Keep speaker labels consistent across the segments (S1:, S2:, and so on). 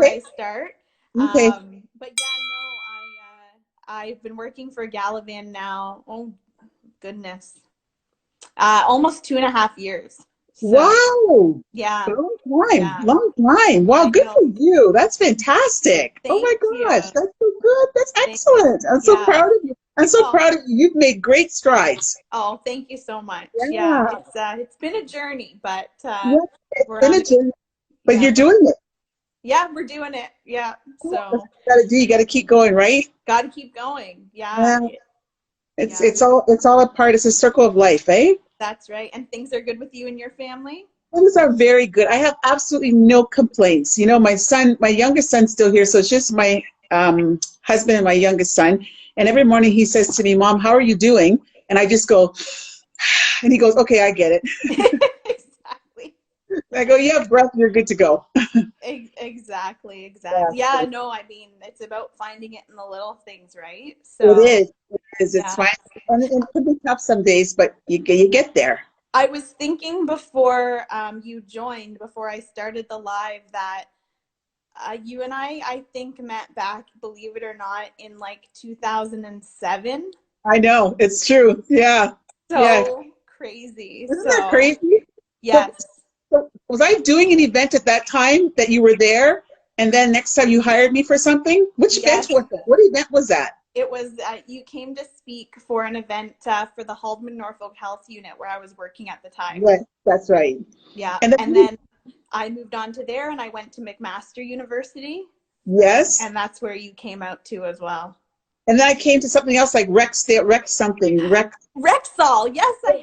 S1: before I start.
S2: Okay.
S1: But yeah, no, I've been working for Gallivan now. Oh goodness, almost 2.5 years. So
S2: Wow.
S1: yeah,
S2: Long time.
S1: yeah,
S2: Long time. Wow,
S1: I
S2: good
S1: know.
S2: for you. That's fantastic. Oh my
S1: Thank you.
S2: gosh. That's so good. That's
S1: Thank you.
S2: excellent. I'm so
S1: Yeah.
S2: proud of you. I'm so
S1: Oh,
S2: proud of you. You've made great strides.
S1: oh, thank you so much. Yeah,
S2: Yeah.
S1: it's been a journey, but
S2: Yeah. It's
S1: we're
S2: been
S1: on
S2: a
S1: a good.
S2: journey, but
S1: Yeah,
S2: you're doing it.
S1: yeah, we're doing it. Yeah,
S2: That's what
S1: so
S2: you gotta do. You gotta keep going, right?
S1: got to keep going. Yeah,
S2: Yeah. It's
S1: yeah,
S2: it's all it's all a part. It's a circle of life, eh?
S1: that's right. And things are good with you and your family.
S2: Things are very good. I have absolutely no complaints. You know, my son, my youngest son's still here, so it's just my husband and my youngest son. And every morning he says to me, "Mom, how are you doing?" And I just go, and he goes, "Okay, I get it."
S1: Exactly.
S2: I go, "You have breath, you're good to go."
S1: Exactly. Exactly.
S2: Yes,
S1: Yeah. No, I mean, it's about finding it in the little things, right?
S2: it
S1: So
S2: is. It is. It's
S1: yeah.
S2: fine, and it could be tough some days, but you get there.
S1: I was thinking before you joined, before I started the live, that you and I think met back, believe it or not, in like 2007.
S2: I know it's true. Yeah, yeah.
S1: So crazy.
S2: Isn't that
S1: So
S2: crazy? So,
S1: yes,
S2: so was I doing an event at that time that you were there, and then next time you hired me for something? Which event
S1: yes.
S2: was that? What event was that?
S1: It was you came to speak for an event for the Haldeman Norfolk Health Unit where I was working at the time.
S2: Yes, that's right.
S1: Yeah,
S2: And
S1: and
S2: then
S1: then I moved on to there, and I went to McMaster University,
S2: yes,
S1: and that's where you came out to as well.
S2: and then I came to something else like Rex something Rex.
S1: Rexall, yes, I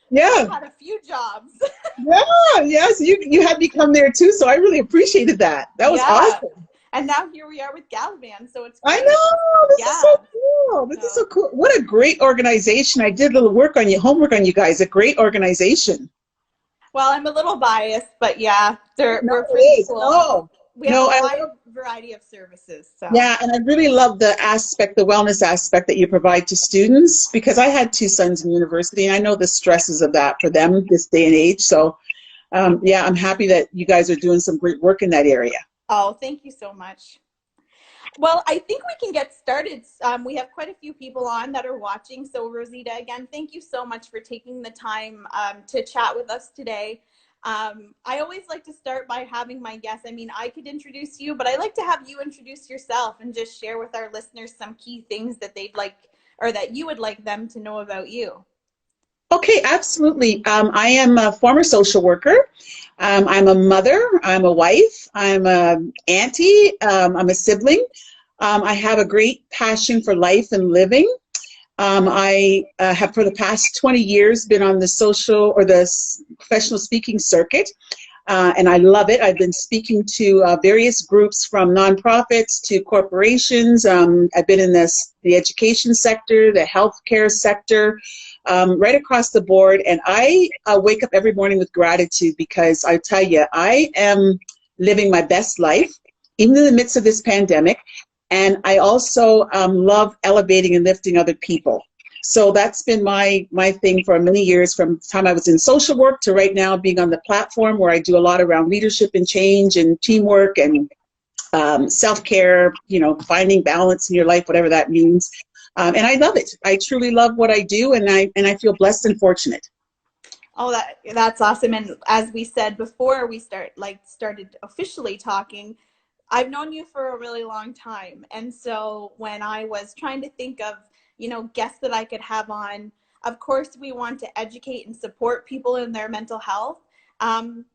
S2: Yeah,
S1: had a few jobs.
S2: yeah, yes. You had me come there too, so I really appreciated that. That was
S1: Yeah,
S2: awesome.
S1: and now here we are with Gallivan, so it's
S2: I
S1: great.
S2: know. This is so
S1: Yeah,
S2: cool. This is
S1: so
S2: so cool. What a great organization. I did a little work on you, homework on you guys. A great organization.
S1: well, I'm a little biased, but yeah,
S2: No,
S1: we're
S2: it
S1: pretty
S2: is.
S1: cool.
S2: No,
S1: We have a
S2: no, I
S1: wide
S2: love.
S1: variety of services, so.
S2: Yeah, and I really love the aspect, the wellness aspect that you provide to students because I had two sons in university and I know the stresses of that for them this day and age. So, yeah, I'm happy that you guys are doing some great work in that area.
S1: Oh, thank you so much. Well, I think we can get started. We have quite a few people on that are watching. So, Rosita, again, thank you so much for taking the time to chat with us today. I always like to start by having my guests. I mean, I could introduce you, but I like to have you introduce yourself and just share with our listeners some key things that they'd like or that you would like them to know about you.
S2: Okay, absolutely. I am a former social worker. I'm a mother. I'm a wife. I'm a auntie. I'm a sibling. I have a great passion for life and living. I have, for the past 20 years, been on the social or the professional speaking circuit, and I love it. I've been speaking to various groups from nonprofits to corporations. I've been in the education sector, the healthcare sector, right across the board. And I wake up every morning with gratitude because I tell you, I am living my best life, even in the midst of this pandemic. And I also love elevating and lifting other people. So that's been my thing for many years, from the time I was in social work to right now being on the platform where I do a lot around leadership and change and teamwork and self-care, finding balance in your life, whatever that means. And I love it. I truly love what I do, and I feel blessed and fortunate.
S1: Oh, that's awesome. And as we said before we started officially talking, I've known you for a really long time. And so when I was trying to think of, guests that I could have on, of course, we want to educate and support people in their mental health. Um,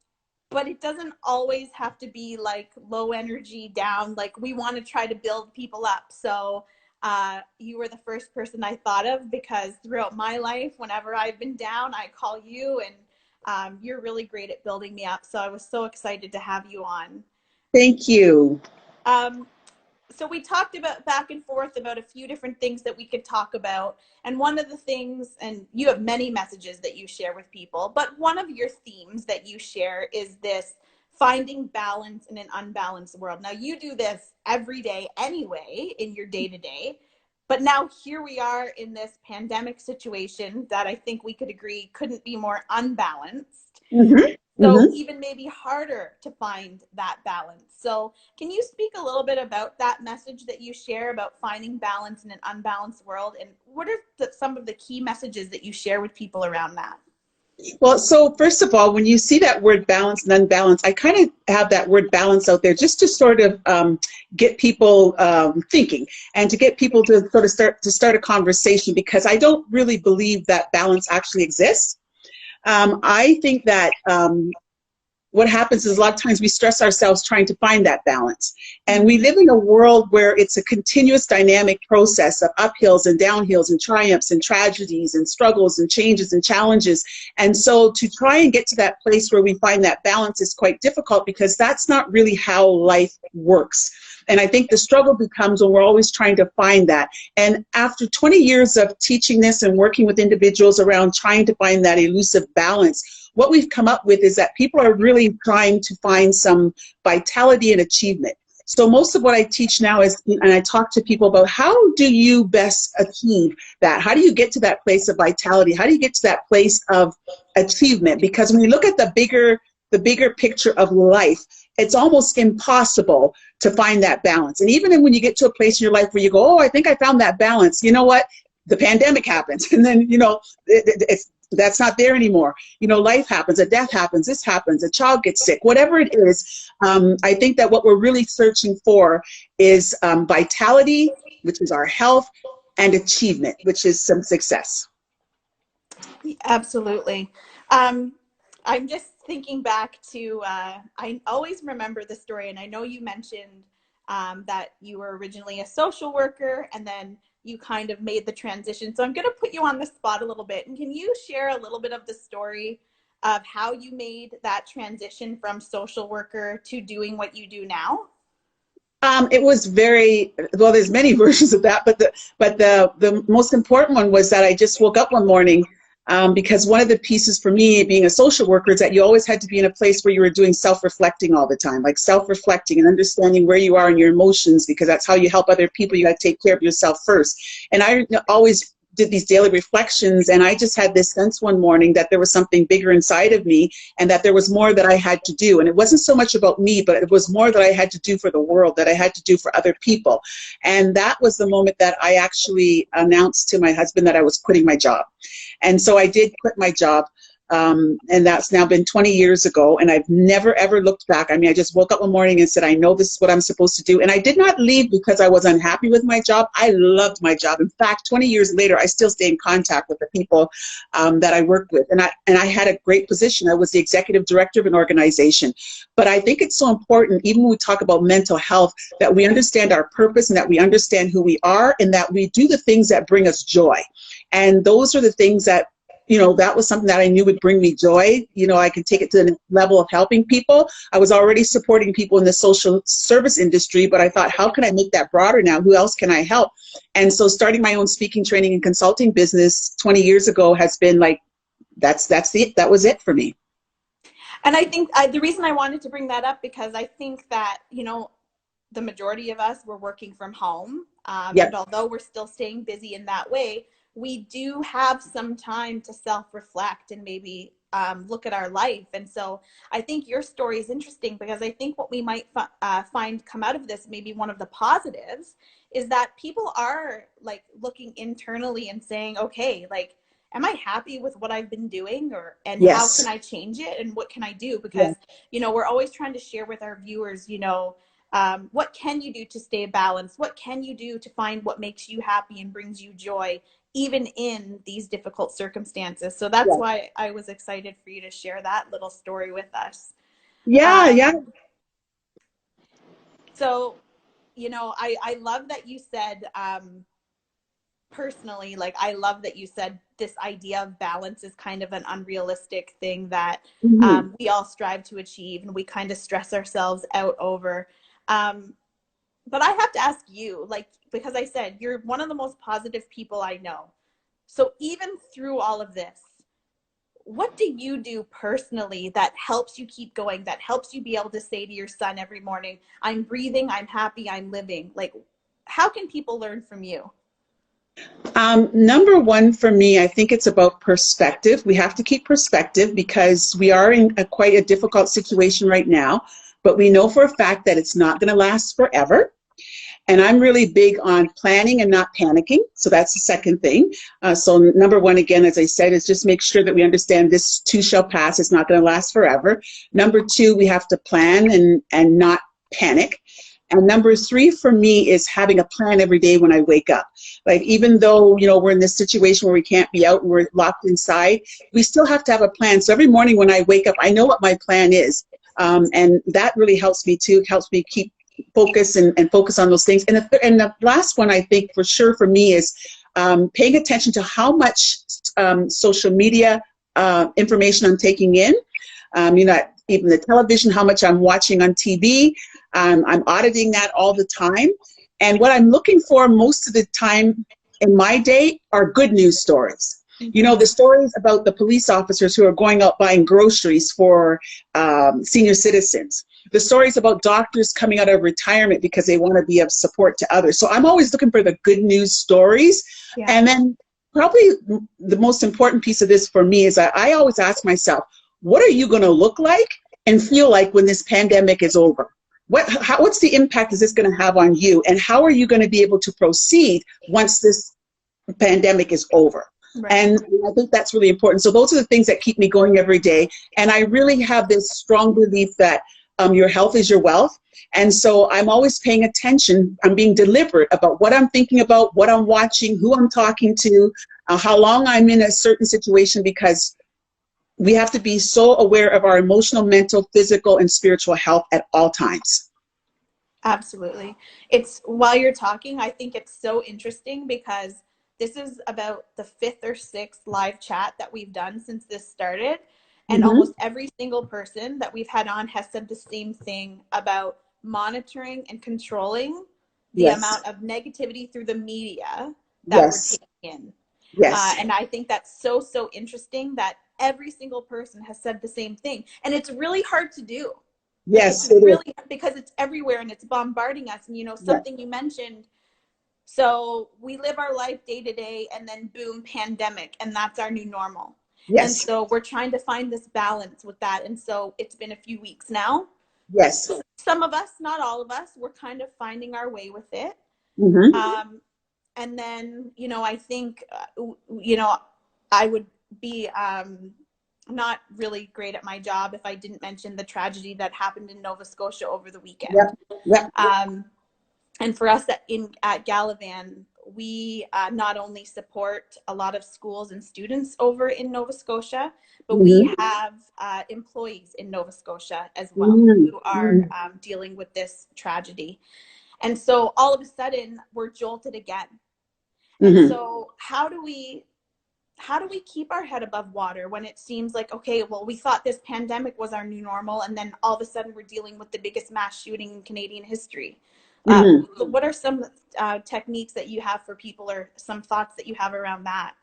S1: but it doesn't always have to be like low energy down. Like we want to try to build people up. So you were the first person I thought of because throughout my life, whenever I've been down, I call you and you're really great at building me up. So I was so excited to have you on.
S2: Thank you.
S1: Um, so we talked about back and forth about a few different things that we could talk about. And one of the things, and you have many messages that you share with people, but one of your themes that you share is this finding balance in an unbalanced world. Now you do this every day anyway in your day to day, but now here we are in this pandemic situation that I think we could agree couldn't be more unbalanced.
S2: Mm-hmm.
S1: So
S2: Hmm.
S1: even maybe harder to find that balance. So can you speak a little bit about that message that you share about finding balance in an unbalanced world? And what are some of the key messages that you share with people around that?
S2: Well, so first of all, when you see that word balance and unbalance, I kind of have that word balance out there just to sort of get people thinking and to get people to sort of start a conversation, because I don't really believe that balance actually exists. I think that what happens is a lot of times we stress ourselves trying to find that balance. And we live in a world where it's a continuous dynamic process of uphills and downhills and triumphs and tragedies and struggles and changes and challenges. And so to try and get to that place where we find that balance is quite difficult, because that's not really how life works. And I think the struggle becomes when we're always trying to find that. And after 20 years of teaching this and working with individuals around trying to find that elusive balance, what we've come up with is that people are really trying to find some vitality and achievement. So most of what I teach now is, and I talk to people about, how do you best achieve that? How do you get to that place of vitality? How do you get to that place of achievement? Because when you look at the bigger picture of life, it's almost impossible to find that balance. And even when you get to a place in your life where you go, oh, I think I found that balance, you know what? The pandemic happens, and then that's not there anymore. Life happens, a death happens, this happens, a child gets sick, whatever it is. I think that what we're really searching for is vitality, which is our health, and achievement, which is some success.
S1: Absolutely. I'm just thinking back to, I always remember the story, and I know you mentioned that you were originally a social worker and then you kind of made the transition. So I'm going to put you on the spot a little bit. And can you share a little bit of the story of how you made that transition from social worker to doing what you do now?
S2: It was very well. There's many versions of that, but the most important one was that I just woke up one morning, because one of the pieces for me being a social worker is that you always had to be in a place where you were doing self-reflecting all the time, like self-reflecting and understanding where you are in your emotions, because that's how you help other people. You got to take care of yourself first. And I always did these daily reflections, and I just had this sense one morning that there was something bigger inside of me, and that there was more that I had to do. And it wasn't so much about me, but it was more that I had to do for the world, that I had to do for other people. And that was the moment that I actually announced to my husband that I was quitting my job. And so I did quit my job. And that's now been 20 years ago, and I've never ever looked back. I mean, I just woke up one morning and said, I know this is what I'm supposed to do. And I did not leave because I was unhappy with my job. I loved my job. In fact, 20 years later, I still stay in contact with the people that I worked with. And I had a great position. I was the executive director of an organization. But I think it's so important, even when we talk about mental health, that we understand our purpose and that we understand who we are and that we do the things that bring us joy. And those are the things that, that was something that I knew would bring me joy. I could take it to the level of helping people. I was already supporting people in the social service industry, but I thought, how can I make that broader now? Who else can I help? And so starting my own speaking, training, and consulting business 20 years ago has been like, that was it for me.
S1: And I think the reason I wanted to bring that up, because I think that, the majority of us were working from home.
S2: Yep.
S1: And although we're still staying busy in that way, we do have some time to self-reflect and maybe look at our life. And so I think your story is interesting, because I think what we might find come out of this, maybe one of the positives, is that people are like looking internally and saying, okay, like, am I happy with what I've been doing, and how can
S2: Yes.
S1: I change it, and what can I do?
S2: Yeah.
S1: Because, we're always trying to share with our viewers, what can you do to stay balanced? What can you do to find what makes you happy and brings you joy, even in these difficult circumstances? So that's
S2: Yeah.
S1: why I was excited for you to share that little story with us.
S2: Yeah. Yeah.
S1: Um, so, I love that you said, personally, like, I love that you said this idea of balance is kind of an unrealistic thing that
S2: Hmm.
S1: we all strive to achieve and we kind of stress ourselves out over. Um, but I have to ask you, like, because I said you're one of the most positive people I know. So even through all of this, what do you do personally that helps you keep going, that helps you be able to say to your son every morning, I'm breathing, I'm happy, I'm living? Like, how can people learn from you?
S2: Number one for me, I think it's about perspective. We have to keep perspective because we are in quite a difficult situation right now, but we know for a fact that it's not going to last forever. And I'm really big on planning and not panicking. So that's the second thing. So number one, again, as I said, is just make sure that we understand this too shall pass. It's not going to last forever. Number two, we have to plan and not panic. And number three for me is having a plan every day when I wake up. Like, even though, you know, we're in this situation where we can't be out and we're locked inside, we still have to have a plan. So every morning when I wake up, I know what my plan is. And that really helps me too, helps me keep focus and focus on those things. And the last one, I think for sure for me, is paying attention to how much social media information I'm taking in. You know, even the television, how much I'm watching on TV. I'm auditing that all the time. And what I'm looking for most of the time in my day are good news stories. You know, the stories about the police officers who are going out buying groceries for senior citizens. The stories about doctors coming out of retirement because they want to be of support to others. So I'm always looking for the good news stories. Yeah. And then probably the most important piece of this for me is that I always ask myself, what are you going to look like and feel like when this pandemic is over? What's the impact is this going to have on you? And how are you going to be able to proceed once this pandemic is over? Right. And I think that's really important. So those are the things that keep me going every day. And I really have this strong belief that your health is your wealth. And so I'm always paying attention. I'm being deliberate about what I'm thinking about, what I'm watching, who I'm talking to, how long I'm in a certain situation, because we have to be so aware of our emotional, mental, physical, and spiritual health at all times.
S1: Absolutely. It's, while you're talking, I think it's so interesting because this is about the 5th or 6th live chat that we've done since this started. And almost every single person that we've had on has said the same thing about monitoring and controlling the amount of negativity through the media that we're taking in. And I think that's so, so interesting that every single person has said the same thing. And it's really hard to do.
S2: Yes,
S1: it's really, because it's everywhere and it's bombarding us. And, you know, something you mentioned, so we live our life day to day, and then boom, pandemic, and that's our new normal. And so we're trying to find this balance with that. And so it's been a few weeks now. Some of us, not all of us, we're kind of finding our way with it. And then, you know, I think, you know, I would be not really great at my job if I didn't mention the tragedy that happened in Nova Scotia over the weekend. And for us at Gallivan, we not only support a lot of schools and students over in Nova Scotia, but we have employees in Nova Scotia as well who are dealing with this tragedy. And so all of a sudden we're jolted again. And so how do we keep our head above water when it seems like, okay, well, we thought this pandemic was our new normal, and then all of a sudden we're dealing with the biggest mass shooting in Canadian history? What are some techniques that you have for people, or some thoughts that you have around that?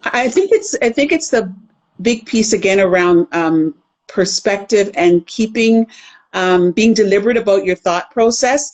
S2: I think it's the big piece again around perspective and keeping being deliberate about your thought process.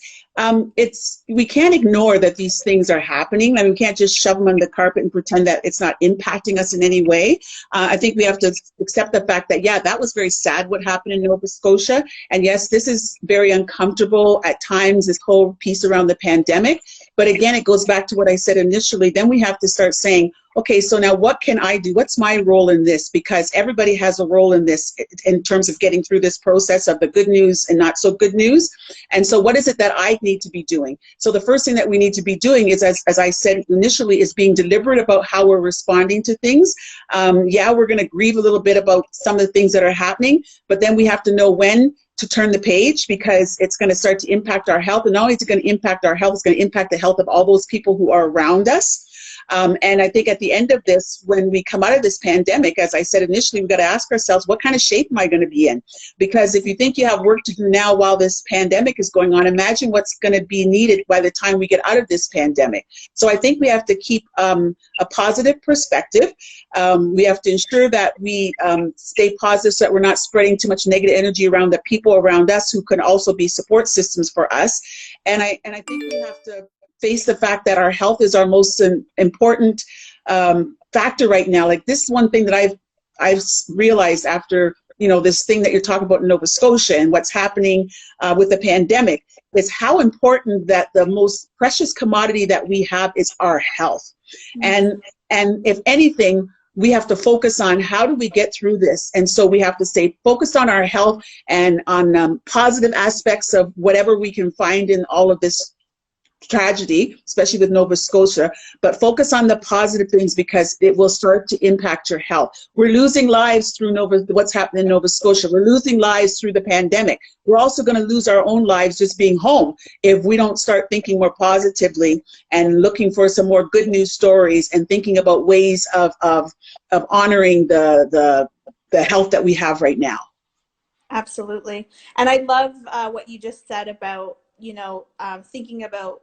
S2: We can't ignore that these things are happening. I mean, we can't just shove them under the carpet and pretend that it's not impacting us in any way. I think we have to accept the fact that, yeah, that was very sad what happened in Nova Scotia. And yes, this is very uncomfortable at times, this whole piece around the pandemic. But again, it goes back to what I said initially. Then we have to start saying, okay, so now what can I do? What's my role in this? Because everybody has a role in this in terms of getting through this process of the good news and not so good news. And so what is it that I need to be doing? So the first thing that we need to be doing is, as I said initially, is being deliberate about how we're responding to things. Yeah, we're going to grieve a little bit about some of the things that are happening, but then we have to know when to turn the page, because it's going to start to impact our health. And not only is it going to impact our health, it's going to impact the health of all those people who are around us. And I think at the end of this, when we come out of this pandemic, as I said initially, we've got to ask ourselves, what kind of shape am I going to be in? Because if you think you have work to do now while this pandemic is going on, imagine what's going to be needed by the time we get out of this pandemic. So I think we have to keep a positive perspective. We have to ensure that we stay positive so that we're not spreading too much negative energy around the people around us who can also be support systems for us. And I think we have to face the fact that our health is our most important factor right now. Like, this is one thing that I've realized after, you know, this thing that you're talking about in Nova Scotia and what's happening with the pandemic, is how important that the most precious commodity that we have is our health. And if anything, we have to focus on how do we get through this. And so we have to stay focused on our health and on positive aspects of whatever we can find in all of this tragedy, especially with Nova Scotia, but focus on the positive things, because it will start to impact your health. We're losing lives through what's happening in Nova Scotia. We're losing lives through the pandemic. We're also going to lose our own lives just being home if we don't start thinking more positively and looking for some more good news stories and thinking about ways of honoring the health that we have right now.
S1: Absolutely. And I love what you just said about, you know, thinking about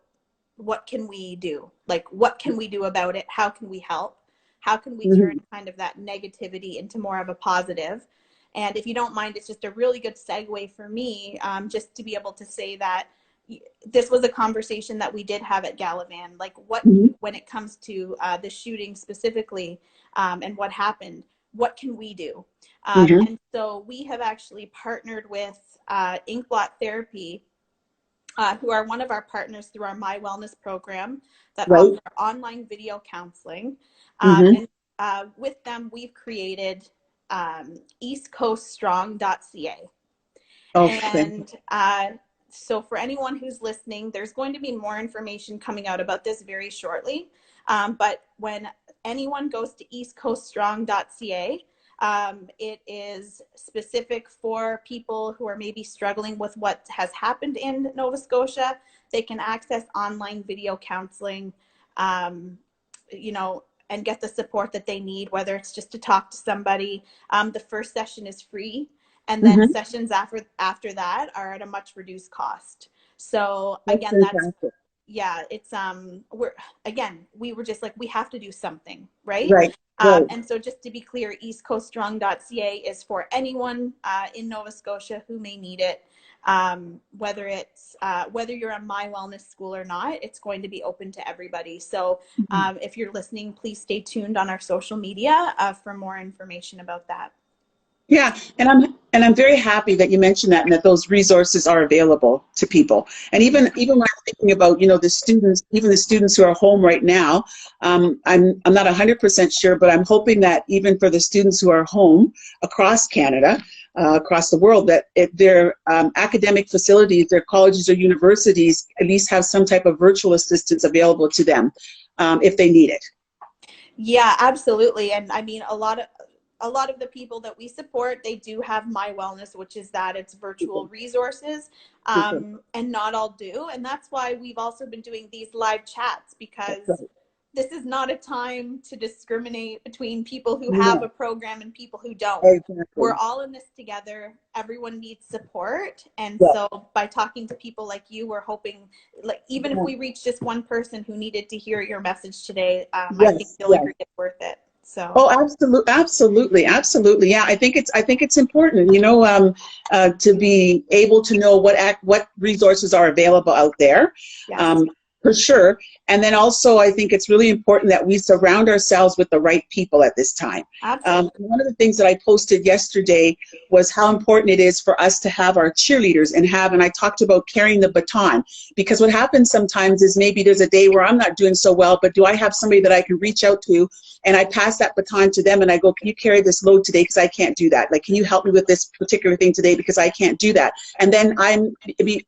S1: what can we do? Like, what can we do about it? How can we help? How can we turn kind of that negativity into more of a positive? And if you don't mind, it's just a really good segue for me, just to be able to say that this was a conversation that we did have at Gallivan. Like, what, when it comes to the shooting specifically, and what happened, what can we do? And so we have actually partnered with Inkblot Therapy, who are one of our partners through our My Wellness program that offer online video counseling. And with them, we've created eastcoaststrong.ca. And so for anyone who's listening, there's going to be more information coming out about this very shortly. But when anyone goes to eastcoaststrong.ca, it is specific for people who are maybe struggling with what has happened in Nova Scotia. They can access online video counseling, you know, and get the support that they need, whether it's just to talk to somebody. The first session is free, and then sessions after that are at a much reduced cost. So again, it's we were just like, we have to do something, right? And so just to be clear, eastcoaststrong.ca is for anyone in Nova Scotia who may need it. Whether you're a My Wellness school or not, it's going to be open to everybody. So if you're listening, please stay tuned on our social media for more information about that.
S2: Yeah, and I'm very happy that you mentioned that, and that those resources are available to people. And even when I'm thinking about, you know, the students who are home right now, I'm not 100% sure, but I'm hoping that even for the students who are home across Canada, across the world, that their academic facilities, their colleges or universities, at least have some type of virtual assistance available to them if they need it.
S1: Yeah, absolutely. And I mean, a lot of the people that we support, they do have My Wellness, which is that it's virtual resources, and not all do. And that's why we've also been doing these live chats, because this is not a time to discriminate between people who have a program and people who don't. We're all in this together. Everyone needs support. And so by talking to people like you, we're hoping, like, even if we reach just one person who needed to hear your message today, I think you'll agree it's worth it. So.
S2: Oh, absolutely. Yeah, I think it's important, you know, to be able to know what resources are available out there, for sure. And then also, I think it's really important that we surround ourselves with the right people at this time. One of the things that I posted yesterday was how important it is for us to have our cheerleaders and I talked about carrying the baton, because what happens sometimes is maybe there's a day where I'm not doing so well, but do I have somebody that I can reach out to, and I pass that baton to them and I go, can you carry this load today, because I can't do that? Like, can you help me with this particular thing today, because I can't do that? And then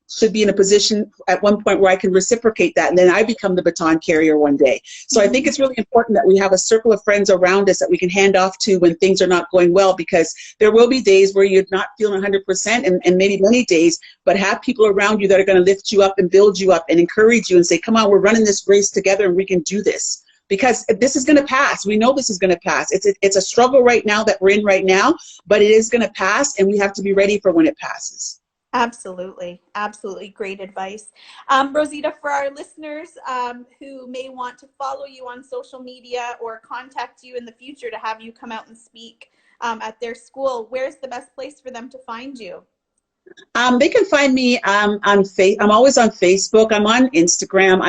S2: should be in a position at one point where I can reciprocate that, and then I become the baton carrier one day. So I think it's really important that we have a circle of friends around us that we can hand off to when things are not going well, because there will be days where you're not feeling 100%, and maybe many days, but have people around you that are going to lift you up and build you up and encourage you and say, come on, we're running this race together and we can do this. Because this is going to pass. We know this is going to pass. It's a struggle right now that we're in right now, but it is going to pass, and we have to be ready for when it passes.
S1: Absolutely. Absolutely. Great advice. Rosita, for our listeners who may want to follow you on social media or contact you in the future to have you come out and speak at their school, where's the best place for them to find you?
S2: They can find me I'm always on Facebook. I'm on Instagram.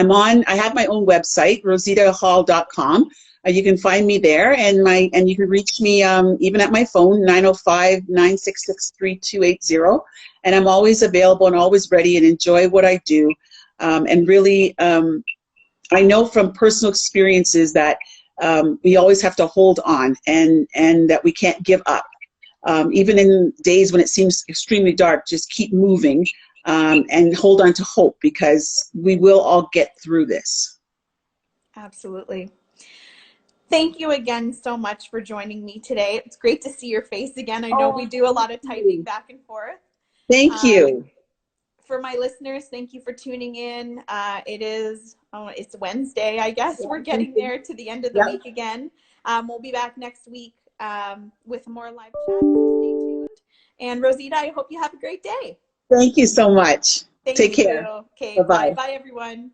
S2: I have my own website, rositahall.com. You can find me there, and you can reach me even at my phone, 905-966-3280. And I'm always available and always ready and enjoy what I do. And really, I know from personal experiences that we always have to hold on, and that we can't give up. Even in days when it seems extremely dark, just keep moving, and hold on to hope, because we will all get through this.
S1: Absolutely. Thank you again so much for joining me today. It's great to see your face again. I know we
S2: Oh,
S1: do a lot of
S2: thank
S1: typing
S2: you.
S1: back and forth.
S2: Thank
S1: Um,
S2: you.
S1: for my listeners, thank you for tuning in. It's Wednesday, I guess. We're getting there to the end of the
S2: Yep.
S1: week again. We'll be back next week with more live chat, so stay tuned. And Rosita, I hope you have a great day.
S2: Thank you so much.
S1: Thank
S2: Take
S1: you.
S2: care.
S1: Okay, bye.
S2: Bye-bye.
S1: Bye, everyone.